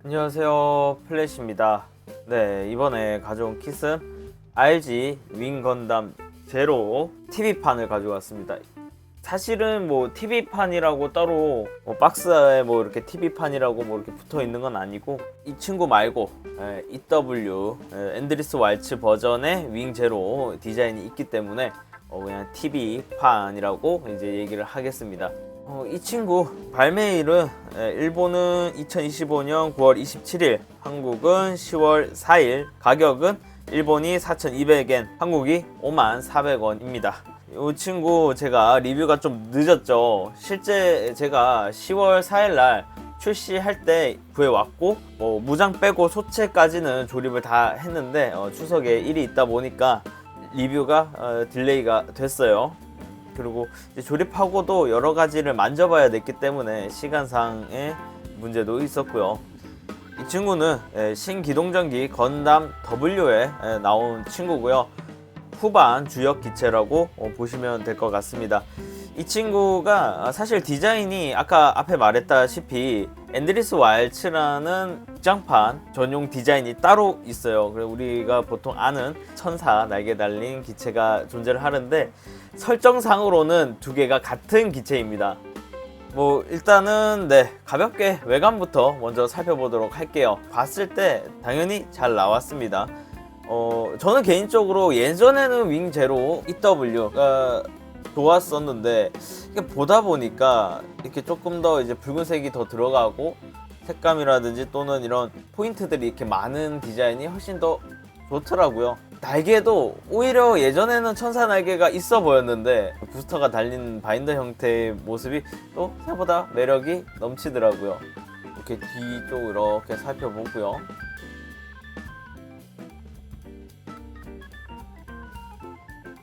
안녕하세요, 플래시입니다. 네, 이번에 가져온 킷은 RG 윙 건담 제로 TV판을 가지고 왔습니다. 사실은 뭐 TV판이라고 따로 박스에 뭐 이렇게 TV판이라고 뭐 이렇게 붙어 있는 건 아니고, 이 친구 말고 EW 앤드리스 왈츠 버전의 윙 제로 디자인이 있기 때문에 그냥 TV판이라고 이제 얘기를 하겠습니다. 이 친구 발매일은 일본은 2025년 9월 27일, 한국은 10월 4일, 가격은 일본이 4,200엔, 한국이 54,400원입니다. 이 친구 제가 리뷰가 좀 늦었죠. 실제 제가 10월 4일날 출시할 때 구해왔고, 무장 빼고 소체까지는 조립을 다 했는데 추석에 일이 있다 보니까 리뷰가 딜레이가 됐어요. 그리고 이제 조립하고도 여러 가지를 만져봐야 됐기 때문에 시간상의 문제도 있었고요. 이 친구는 신기동전기 건담 W에 나온 친구고요. 후반 주역 기체라고 보시면 될 것 같습니다. 이 친구가 사실 디자인이 아까 앞에 말했다시피 앤드리스 왈츠라는 극장판 전용 디자인이 따로 있어요. 그래서 우리가 보통 아는 천사 날개 달린 기체가 존재를 하는데, 설정상으로는 두 개가 같은 기체입니다. 일단은 가볍게 외관부터 먼저 살펴보도록 할게요. 봤을 때 당연히 잘 나왔습니다. 저는 개인적으로 예전에는 윙 제로 EW가 좋았었는데, 이게 보다 보니까 이렇게 조금 더 이제 붉은색이 더 들어가고 색감이라든지 또는 이런 포인트들이 이렇게 많은 디자인이 훨씬 더 좋더라고요. 날개도 오히려 예전에는 천사 날개가 있어 보였는데 부스터가 달린 바인더 형태의 모습이 또 생각보다 매력이 넘치더라고요. 이렇게 뒤쪽 이렇게 살펴보고요.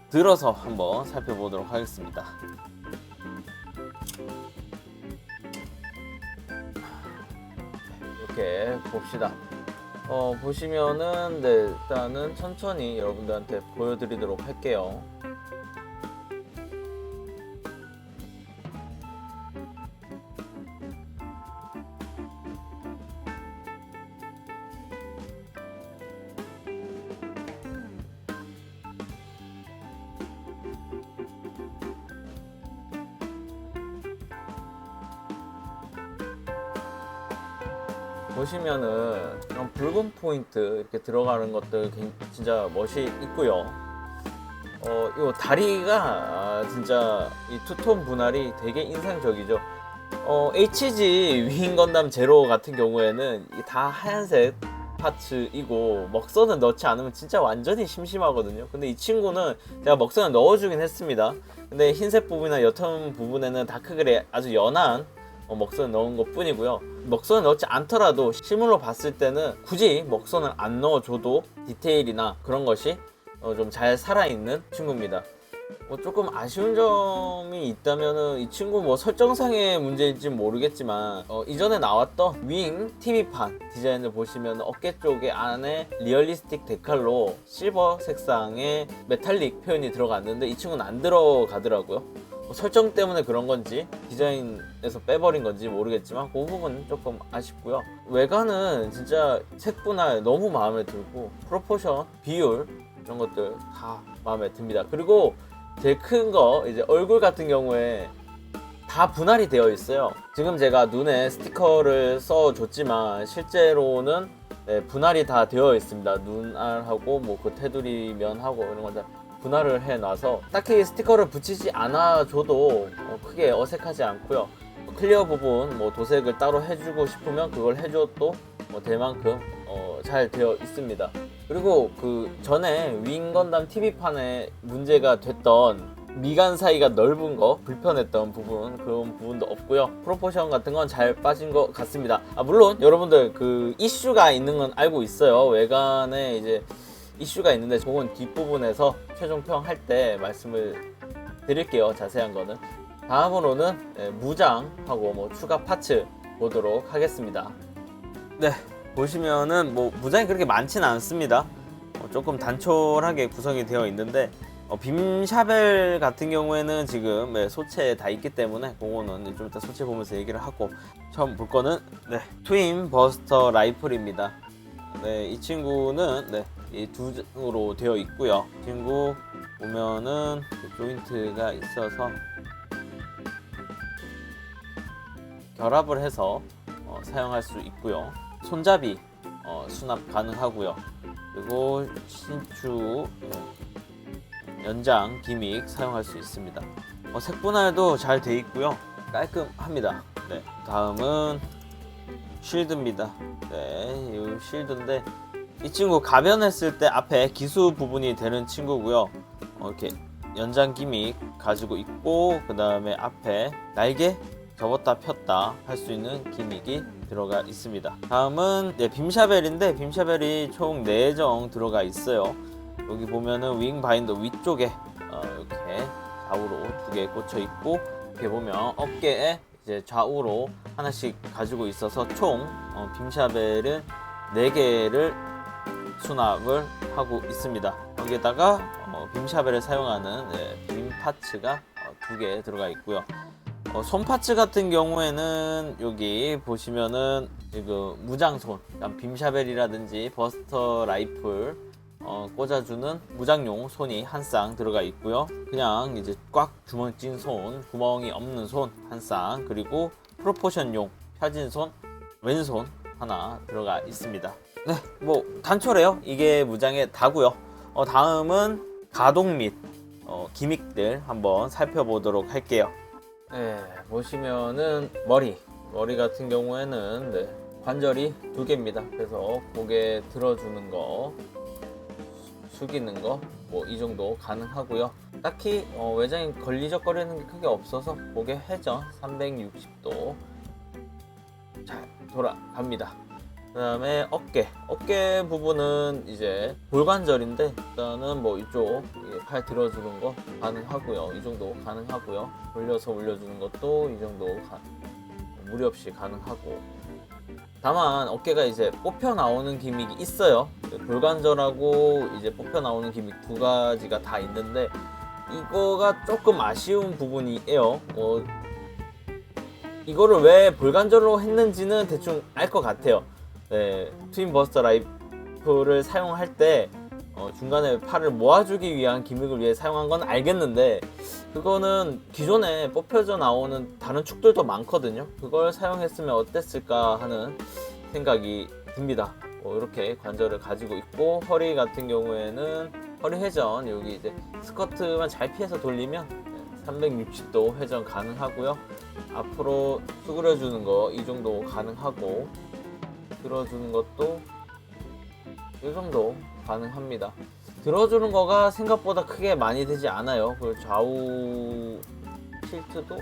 들어서 한번 살펴보도록 하겠습니다. 이렇게 봅시다. 보시면은 일단은 천천히 여러분들한테 보여드리도록 할게요. 보시면은 이런 붉은 포인트 이렇게 들어가는 것들 진짜 멋이 있고요. 이 다리가 진짜 이 투톤 분할이 되게 인상적이죠. HG 윙 건담 제로 같은 경우에는 다 하얀색 파츠이고 먹선을 넣지 않으면 진짜 완전히 심심하거든요. 근데 이 친구는 제가 먹선을 넣어주긴 했습니다. 근데 흰색 부분이나 옅은 부분에는 다크그레이 아주 연한 먹선을 넣은 것 뿐이고요. 먹선을 넣지 않더라도 실물로 봤을 때는 굳이 먹선을 안 넣어줘도 디테일이나 그런 것이 좀 잘 살아있는 친구입니다. 조금 아쉬운 점이 있다면은 이 친구 설정상의 문제인지 모르겠지만 이전에 나왔던 윙 TV판 디자인을 보시면 어깨 쪽에 안에 리얼리스틱 데칼로 실버 색상의 메탈릭 표현이 들어갔는데 이 친구는 안 들어가더라고요. 설정 때문에 그런 건지 디자인에서 빼버린 건지 모르겠지만 그 부분은 조금 아쉽고요. 외관은 진짜 색 분할 너무 마음에 들고 프로포션, 비율 이런 것들 다 마음에 듭니다. 그리고 제일 큰 거 이제 얼굴 같은 경우에 다 분할이 되어 있어요. 지금 제가 눈에 스티커를 써줬지만 실제로는 분할이 다 되어 있습니다. 눈알하고 그 테두리 면하고 이런 건 다 분할을 해놔서 딱히 스티커를 붙이지 않아줘도 크게 어색하지 않고요. 클리어 부분 도색을 따로 해주고 싶으면 그걸 해줘도 될 만큼 잘 되어 있습니다. 그리고 그 전에 윙 건담 TV판에 문제가 됐던 미간 사이가 넓은 거 불편했던 부분, 그런 부분도 없고요. 프로포션 같은 건 잘 빠진 것 같습니다. 물론 여러분들 그 이슈가 있는 건 알고 있어요. 외관에 이제 이슈가 있는데 그건 뒷부분에서 최종평 할 때 말씀을 드릴게요. 자세한 거는. 다음으로는 무장하고 추가 파츠 보도록 하겠습니다. 네, 보시면은 무장이 그렇게 많지는 않습니다. 조금 단촐하게 구성이 되어 있는데 빔샤벨 같은 경우에는 지금 소체 다 있기 때문에 그거는 좀 이따 소체 보면서 얘기를 하고, 처음 볼 거는 트윈 버스터 라이플입니다. 이 친구는 이 두 장으로 되어 있고요. 이 친구 보면은 조인트가 있어서 결합을 해서 사용할 수 있고요. 손잡이 수납 가능하고요. 그리고 신축 연장 기믹 사용할 수 있습니다. 색 분할도 잘 돼 있고요. 깔끔합니다. 다음은 쉴드입니다. 이 쉴드인데 이 친구 가변했을 때 앞에 기수 부분이 되는 친구고요. 이렇게 연장 기믹 가지고 있고, 그 다음에 앞에 날개 접었다 폈다 할 수 있는 기믹이 들어가 있습니다. 다음은 빔샤벨인데, 빔샤벨이 총 4정 들어가 있어요. 여기 보면은 윙 바인더 위쪽에 이렇게 좌우로 2개 꽂혀 있고, 이렇게 보면 어깨에 이제 좌우로 하나씩 가지고 있어서 총 빔샤벨은 4개를 수납을 하고 있습니다. 여기에다가 빔샤벨을 사용하는 빔 파츠가 2개 들어가 있고요. 손 파츠 같은 경우에는 여기 보시면은 그 무장손, 빔샤벨이라든지 버스터 라이플 꽂아주는 무장용 손이 한 쌍 들어가 있고요. 그냥 이제 꽉 주먹 찐 손, 구멍이 없는 손 한 쌍, 그리고 프로포션용 펴진 손 왼손 하나 들어가 있습니다. 뭐 단초래요. 이게 무장의 다고요. 다음은 가동 및 기믹들 한번 살펴보도록 할게요. 보시면은 머리 같은 경우에는 관절이 2개입니다. 그래서 고개 들어주는 거, 숙이는 거, 뭐 이 정도 가능하고요. 딱히 외장에 걸리적거리는 게 크게 없어서 고개 회전 360도 잘 돌아갑니다. 그 다음에 어깨 부분은 이제 골관절인데, 일단은 뭐 이쪽 팔 들어주는 거 가능하고요. 이 정도 가능하고요. 돌려서 올려주는 것도 이 정도 무리 없이 가능하고, 다만 어깨가 이제 뽑혀 나오는 기믹이 있어요. 골관절하고 이제 뽑혀 나오는 기믹 2가지가 다 있는데, 이거가 조금 아쉬운 부분이에요. 이거를 왜 볼관절로 했는지는 대충 알 것 같아요. 트윈 버스터 라이플을 사용할 때 중간에 팔을 모아주기 위한 기믹을 위해 사용한 건 알겠는데, 그거는 기존에 뽑혀져 나오는 다른 축들도 많거든요. 그걸 사용했으면 어땠을까 하는 생각이 듭니다. 이렇게 관절을 가지고 있고, 허리 같은 경우에는 허리 회전, 여기 이제 스커트만 잘 피해서 돌리면 360도 회전 가능하고요. 앞으로 수그려주는 거 이 정도 가능하고, 들어주는 것도 이 정도 가능합니다. 들어주는 거가 생각보다 크게 많이 되지 않아요. 그리고 좌우 틸트도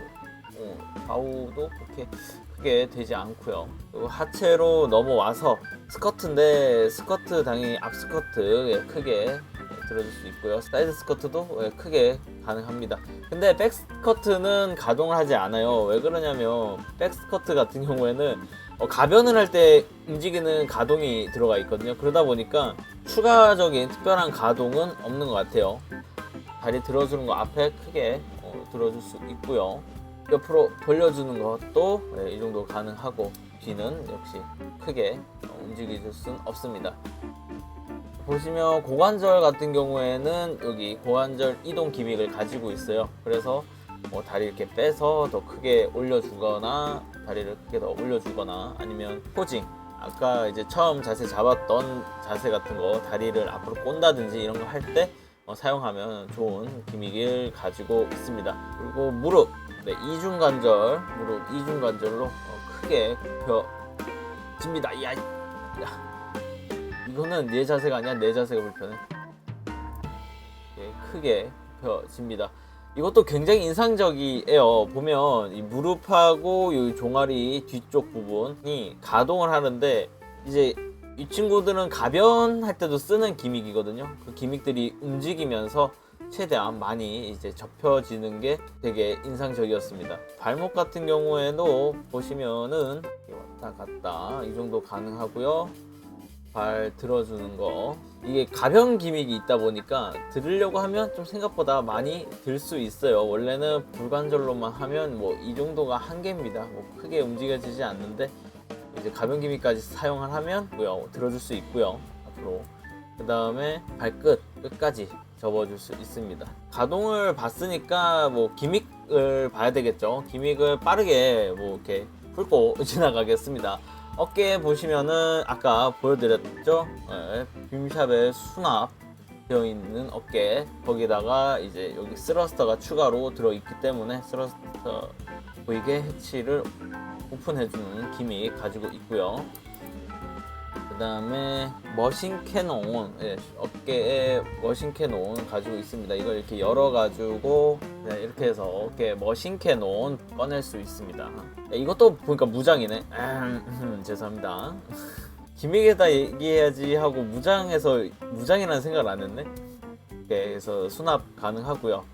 좌우도 그렇게 크게 되지 않고요. 그리고 하체로 넘어와서 스커트인데, 스커트 당연히 앞 스커트 크게 들어줄 수 있고요. 사이드 스커트도 크게 가능합니다. 근데 백 스커트는 가동을 하지 않아요. 왜 그러냐면 백 스커트 같은 경우에는 가변을 할 때 움직이는 가동이 들어가 있거든요. 그러다 보니까 추가적인 특별한 가동은 없는 것 같아요. 다리 들어주는 거 앞에 크게 들어줄 수 있고요. 옆으로 돌려주는 것도 이 정도 가능하고, 뒤는 역시 크게 움직여줄 수는 없습니다. 보시면 고관절 같은 경우에는 여기 고관절 이동 기믹을 가지고 있어요. 그래서 다리 이렇게 빼서 더 크게 올려주거나, 다리를 크게 더 올려주거나, 아니면 포징, 아까 이제 처음 자세 잡았던 자세 같은 거 다리를 앞으로 꼰다든지 이런 거 할 때 사용하면 좋은 기믹을 가지고 있습니다. 그리고 무릎, 무릎 이중관절로 크게 굽혀집니다. 이거는 내 자세가 아니야. 내 자세가 불편해. 크게 굽혀집니다. 이것도 굉장히 인상적이에요. 보면 이 무릎하고 이 종아리 뒤쪽 부분이 가동을 하는데, 이제 이 친구들은 가변할 때도 쓰는 기믹이거든요. 그 기믹들이 움직이면서 최대한 많이 이제 접혀지는 게 되게 인상적이었습니다. 발목 같은 경우에도 보시면은 왔다 갔다 이 정도 가능하고요. 발 들어주는 거, 이게 가변 기믹이 있다 보니까 들으려고 하면 좀 생각보다 많이 들 수 있어요. 원래는 불관절로만 하면 뭐 이 정도가 한계입니다. 뭐 크게 움직여지지 않는데 이제 가변 기믹까지 사용을 하면 들어줄 수 있고요. 앞으로 그 다음에 발끝 끝까지 접어줄 수 있습니다. 가동을 봤으니까 뭐 기믹을 봐야 되겠죠. 기믹을 빠르게 뭐 이렇게 훑고 지나가겠습니다. 어깨 보시면은 아까 보여드렸죠. 빔샵에 수납 되어 있는 어깨, 거기다가 이제 여기 스러스터가 추가로 들어있기 때문에 스러스터 보이게 해치를 오픈해주는 기믹 가지고 있고요. 그 다음에 머신 캐논, 어깨에 머신 캐논 가지고 있습니다. 이걸 이렇게 열어가지고 이렇게 해서 어깨에 머신 캐논 꺼낼 수 있습니다. 이것도 보니까 무장이네. 죄송합니다. 기믹에다 얘기해야지 하고 무장이라는 생각을 안 했네. 그래서 수납 가능하고요.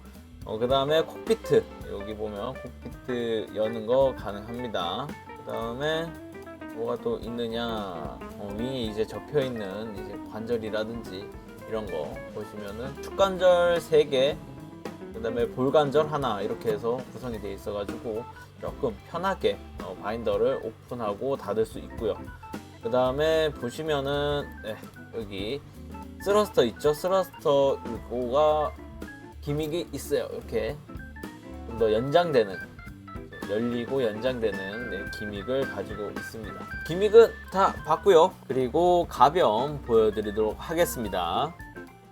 그 다음에 콕피트, 여기 보면 콕피트 여는 거 가능합니다. 그 다음에 뭐가 또 있느냐, 윙에 이제 접혀 있는 이제 관절이라든지 이런 거 보시면은 축관절 3개, 그 다음에 볼관절 하나, 이렇게 해서 구성이 되어 있어가지고 조금 편하게 바인더를 오픈하고 닫을 수 있고요. 그 다음에 보시면은 여기 스러스터 있죠. 스러스터 이거가 기믹이 있어요. 이렇게 좀 더 연장되는, 열리고 연장되는 기믹을 가지고 있습니다. 기믹은 다 봤고요. 그리고 가변 보여드리도록 하겠습니다.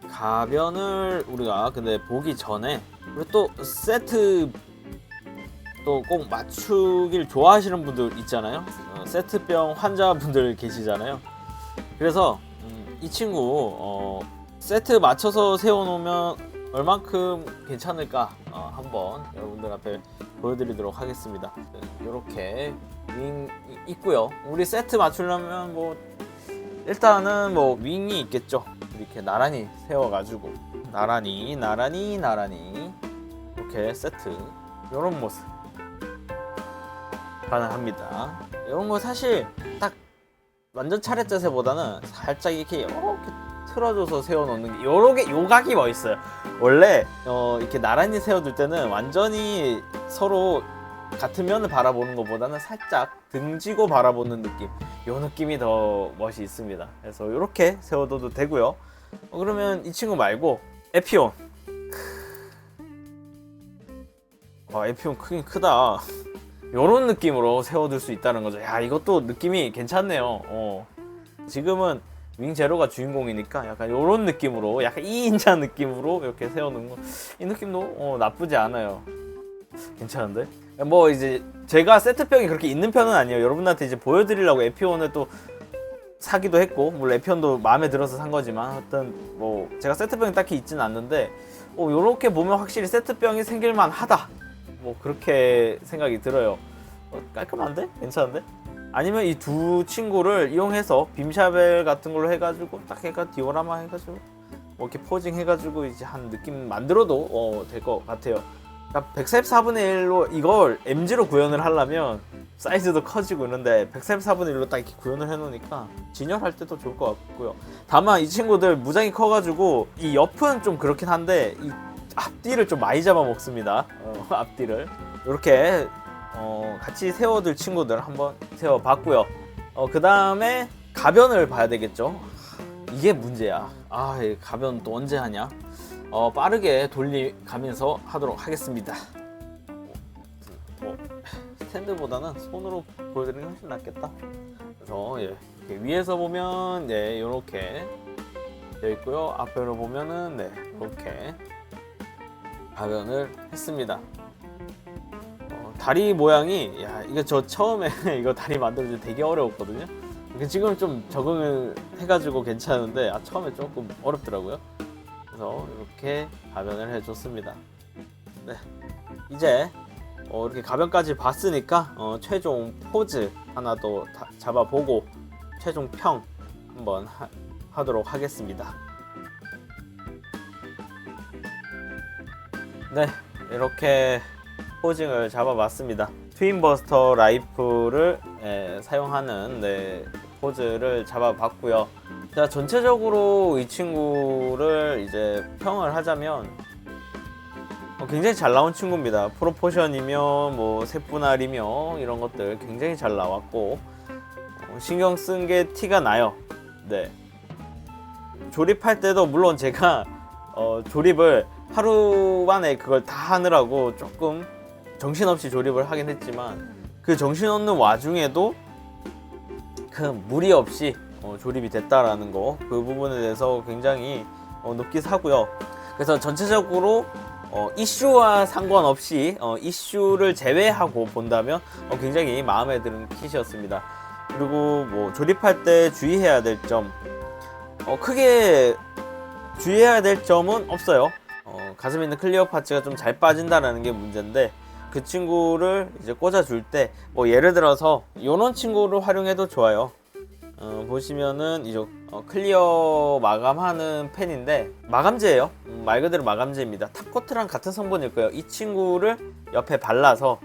가변을 우리가 근데 보기 전에, 그리고 또 세트 또 꼭 맞추길 좋아하시는 분들 있잖아요. 세트병 환자분들 계시잖아요. 그래서 이 친구 세트 맞춰서 세워놓으면 얼만큼 괜찮을까 한번 여러분들 앞에 보여드리도록 하겠습니다. 이렇게 윙이 있고요. 우리 세트 맞추려면 뭐 일단은 뭐 윙이 있겠죠. 이렇게 나란히 세워가지고 나란히 이렇게 세트, 이런 모습 가능합니다. 이런 거 사실 딱 완전 차례 자세보다는 살짝 이렇게 틀어줘서 세워놓는 게 요각이 멋있어요. 원래 이렇게 나란히 세워둘 때는 완전히 서로 같은 면을 바라보는 것보다는 살짝 등지고 바라보는 느낌, 요 느낌이 더 멋이 있습니다. 그래서 이렇게 세워둬도 되고요. 그러면 이 친구 말고 에피온, 에피온 크긴 크다. 요런 느낌으로 세워둘 수 있다는 거죠. 야, 이것도 느낌이 괜찮네요. 지금은 윙제로가 주인공이니까 약간 요런 느낌으로, 약간 2인자 느낌으로 이렇게 세워놓은 거, 이 느낌도 나쁘지 않아요. 괜찮은데? 뭐 이제 제가 세트병이 그렇게 있는 편은 아니에요. 여러분한테 이제 보여드리려고 에피온을 또 사기도 했고, 물론 에피온도 마음에 들어서 산 거지만, 하여튼 뭐 제가 세트병이 딱히 있지는 않는데 요렇게 보면 확실히 세트병이 생길만 하다, 뭐 그렇게 생각이 들어요. 깔끔한데? 괜찮은데? 아니면 이 두 친구를 이용해서 빔샤벨 같은 걸로 해가지고 딱 디오라마 해가지고 뭐 이렇게 포징 해가지고 이제 한 느낌 만들어도 될 것 같아요. 그러니까 144분의 1로 이걸 MG로 구현을 하려면 사이즈도 커지고 있는데 144분의 1로 딱 이렇게 구현을 해놓으니까 진열할 때도 좋을 것 같고요. 다만 이 친구들 무장이 커가지고 이 옆은 좀 그렇긴 한데 이 앞뒤를 좀 많이 잡아먹습니다. 앞뒤를 이렇게 같이 세워둘 친구들 한번 세워봤고요. 그 다음에 가변을 봐야 되겠죠. 이게 문제야. 이 가변 또 언제 하냐. 빠르게 돌리가면서 하도록 하겠습니다. 스탠드보다는 손으로 보여드리는 게 훨씬 낫겠다. 그래서 이렇게 위에서 보면 이렇게 되어 있고요. 앞으로 보면은 이렇게 가변을 했습니다. 다리 모양이, 이거 저 처음에 이거 다리 만들어줄 때 되게 어려웠거든요. 지금 좀 적응을 해가지고 괜찮은데 처음에 조금 어렵더라고요. 그래서 이렇게 가변을 해줬습니다. 이제 이렇게 가변까지 봤으니까 최종 포즈 하나 더 잡아보고 최종 평 한번 하도록 하겠습니다. 이렇게 포징을 잡아봤습니다. 트윈버스터 라이플을 사용하는 포즈를 잡아봤고요. 자, 전체적으로 이 친구를 이제 평을 하자면 굉장히 잘 나온 친구입니다. 프로포션이며 뭐 색분할이며 이런 것들 굉장히 잘 나왔고 신경 쓴 게 티가 나요. 네. 조립할 때도 물론 제가 조립을 하루 만에 그걸 다 하느라고 조금 정신없이 조립을 하긴 했지만 그 정신없는 와중에도 그 무리 없이 조립이 됐다라는 거, 그 부분에 대해서 굉장히 높게 사고요. 그래서 전체적으로 이슈와 상관없이 이슈를 제외하고 본다면 굉장히 마음에 드는 킷이었습니다. 그리고 뭐 조립할 때 주의해야 될 점, 크게 주의해야 될 점은 없어요. 가슴에 있는 클리어 파츠가 좀 잘 빠진다라는 게 문제인데 그 친구를 이제 꽂아줄 때 뭐 예를 들어서 요런 친구를 활용해도 좋아요. 보시면은 이제 클리어 마감하는 펜인데 마감제예요. 말 그대로 마감제입니다. 탑코트랑 같은 성분일 거예요. 이 친구를 옆에 발라서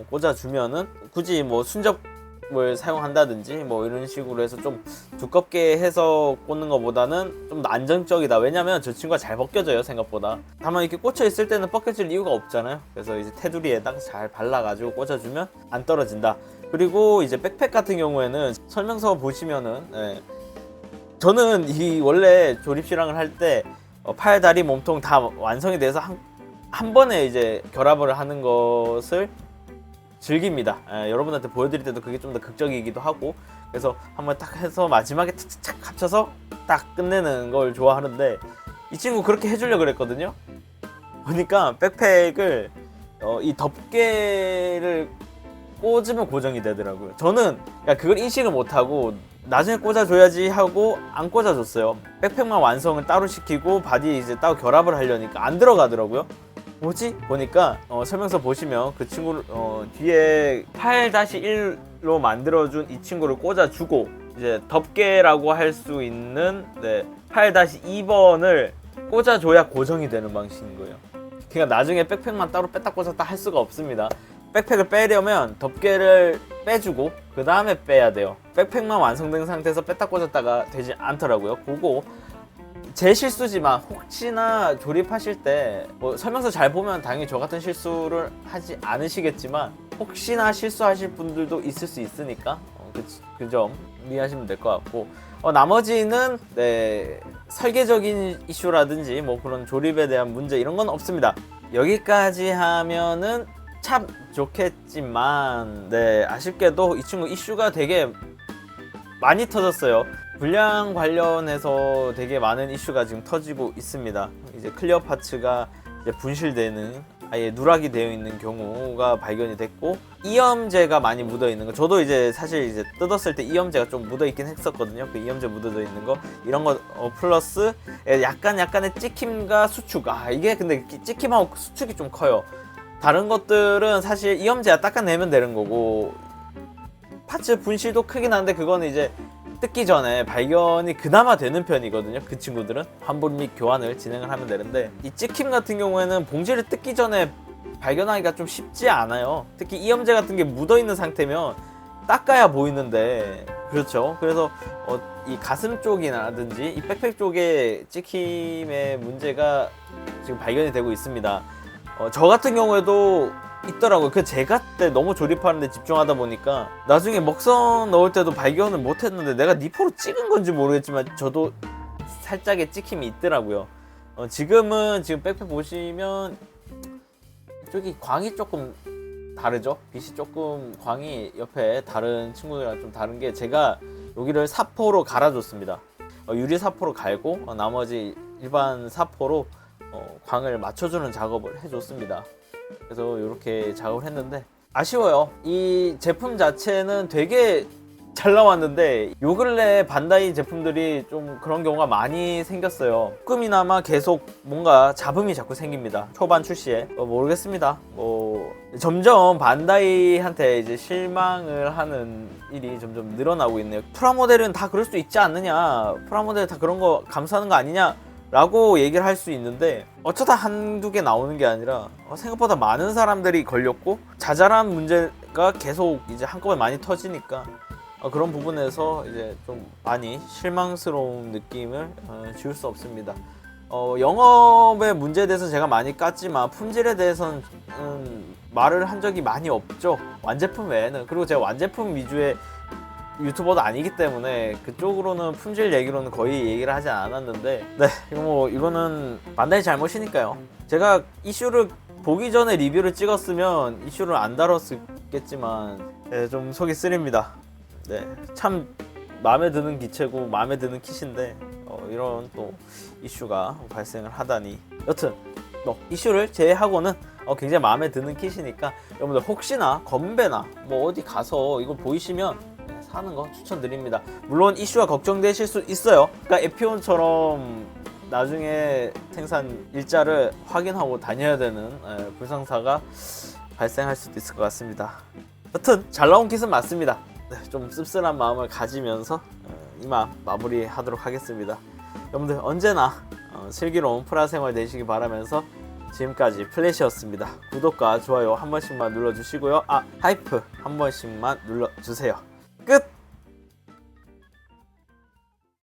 꽂아주면은 굳이 뭐 순접을 사용한다든지 뭐 이런 식으로 해서 좀 두껍게 해서 꽂는 것보다는 좀 더 안정적이다. 왜냐면 저 친구가 잘 벗겨져요, 생각보다. 다만 이렇게 꽂혀 있을 때는 벗겨질 이유가 없잖아요. 그래서 이제 테두리에다가 잘 발라가지고 꽂아주면 안 떨어진다. 그리고 이제 백팩 같은 경우에는 설명서 보시면은 저는 이 원래 조립 실황을 할 때 팔, 다리, 몸통 다 완성이 돼서 한 번에 이제 결합을 하는 것을 즐깁니다. 여러분한테 보여드릴 때도 그게 좀 더 극적이기도 하고 그래서 한번 딱 해서 마지막에 착착 합쳐서 딱 끝내는 걸 좋아하는데 이 친구 그렇게 해주려고 그랬거든요. 보니까 백팩을 이 덮개를 꽂으면 고정이 되더라고요. 저는 그걸 인식을 못하고 나중에 꽂아줘야지 하고 안 꽂아줬어요. 백팩만 완성을 따로 시키고 바디에 이제 따로 결합을 하려니까 안 들어가더라고요. 뭐지? 보니까 설명서 보시면 그 친구를 뒤에 8-1로 만들어준 이 친구를 꽂아주고 이제 덮개라고 할 수 있는 8-2번을 꽂아줘야 고정이 되는 방식인 거예요. 그러니까 나중에 백팩만 따로 뺐다 꽂았다 할 수가 없습니다. 백팩을 빼려면 덮개를 빼주고 그 다음에 빼야 돼요. 백팩만 완성된 상태에서 뺐다 꽂았다가 되지 않더라고요. 그거 제 실수지만 혹시나 조립하실 때 뭐 설명서 잘 보면 당연히 저 같은 실수를 하지 않으시겠지만 혹시나 실수하실 분들도 있을 수 있으니까 그 점 이해하시면 될 것 같고 나머지는 설계적인 이슈라든지 뭐 그런 조립에 대한 문제 이런 건 없습니다. 여기까지 하면은 참 좋겠지만 아쉽게도 이 친구 이슈가 되게 많이 터졌어요. 불량 관련해서 되게 많은 이슈가 지금 터지고 있습니다. 이제 클리어 파츠가 이제 분실되는 아예 누락이 되어 있는 경우가 발견이 됐고 이염제가 많이 묻어 있는 거 저도 이제 사실 이제 뜯었을 때 이염제가 좀 묻어 있긴 했었거든요. 그 이염제 묻어져 있는 거 이런 거 플러스 약간의 찍힘과 수축 이게 근데 찍힘하고 수축이 좀 커요. 다른 것들은 사실 이염제가 닦아내면 되는 거고 파츠 분실도 크긴 한데 그거는 이제 뜯기 전에 발견이 그나마 되는 편이거든요. 그 친구들은 환불 및 교환을 진행을 하면 되는데 이 찍힘 같은 경우에는 봉지를 뜯기 전에 발견하기가 좀 쉽지 않아요. 특히 이염제 같은 게 묻어있는 상태면 닦아야 보이는데 그렇죠. 그래서 이 가슴 쪽이라든지 이 백팩 쪽에 찍힘의 문제가 지금 발견이 되고 있습니다. 저 같은 경우에도 있더라고요. 그 제가 때 너무 조립하는데 집중하다 보니까 나중에 먹선 넣을 때도 발견을 못했는데 내가 니포로 찍은 건지 모르겠지만 저도 살짝의 찍힘이 있더라고요. 지금 백팩 보시면 이쪽이 광이 조금 다르죠? 빛이 조금 광이 옆에 다른 친구들이랑 좀 다른 게 제가 여기를 사포로 갈아줬습니다. 유리 사포로 갈고 나머지 일반 사포로 광을 맞춰주는 작업을 해줬습니다. 그래서 이렇게 작업을 했는데 아쉬워요. 이 제품 자체는 되게 잘 나왔는데 요 근래 반다이 제품들이 좀 그런 경우가 많이 생겼어요. 조금이나마 계속 뭔가 잡음이 자꾸 생깁니다. 초반 출시에 모르겠습니다. 뭐 점점 반다이한테 이제 실망을 하는 일이 점점 늘어나고 있네요. 프라모델은 다 그럴 수 있지 않느냐, 프라모델 다 그런 거 감수하는 거 아니냐 라고 얘기를 할 수 있는데 어쩌다 한두 개 나오는 게 아니라 생각보다 많은 사람들이 걸렸고 자잘한 문제가 계속 이제 한꺼번에 많이 터지니까 그런 부분에서 이제 좀 많이 실망스러운 느낌을 지울 수 없습니다. 영업의 문제에 대해서 제가 많이 깠지만 품질에 대해서는 말을 한 적이 많이 없죠. 완제품 외에는. 그리고 제가 완제품 위주의 유튜버도 아니기 때문에 그쪽으로는 품질 얘기로는 거의 얘기를 하지 않았는데, 네, 이거는 반다이 잘못이니까요. 제가 이슈를 보기 전에 리뷰를 찍었으면 이슈를 안 다뤘겠지만, 네, 좀 속이 쓰립니다. 네, 참 마음에 드는 기체고 마음에 드는 킷인데 이런 또 이슈가 발생을 하다니. 여튼 이슈를 제외하고는 굉장히 마음에 드는 kit이니까 여러분들 혹시나 건배나 뭐 어디 가서 이거 보이시면 사는 거 추천드립니다. 물론 이슈가 걱정되실 수 있어요. 그러니까 에피온처럼 나중에 생산 일자를 확인하고 다녀야 되는 불상사가 발생할 수도 있을 것 같습니다. 여튼 잘 나온 킷은 맞습니다. 네, 좀 씁쓸한 마음을 가지면서 이만 마무리하도록 하겠습니다. 여러분들 언제나 슬기로운 프라 생활 되시기 바라면서 지금까지 플래시였습니다. 구독과 좋아요 한 번씩만 눌러주시고요. 하이프 한 번씩만 눌러주세요.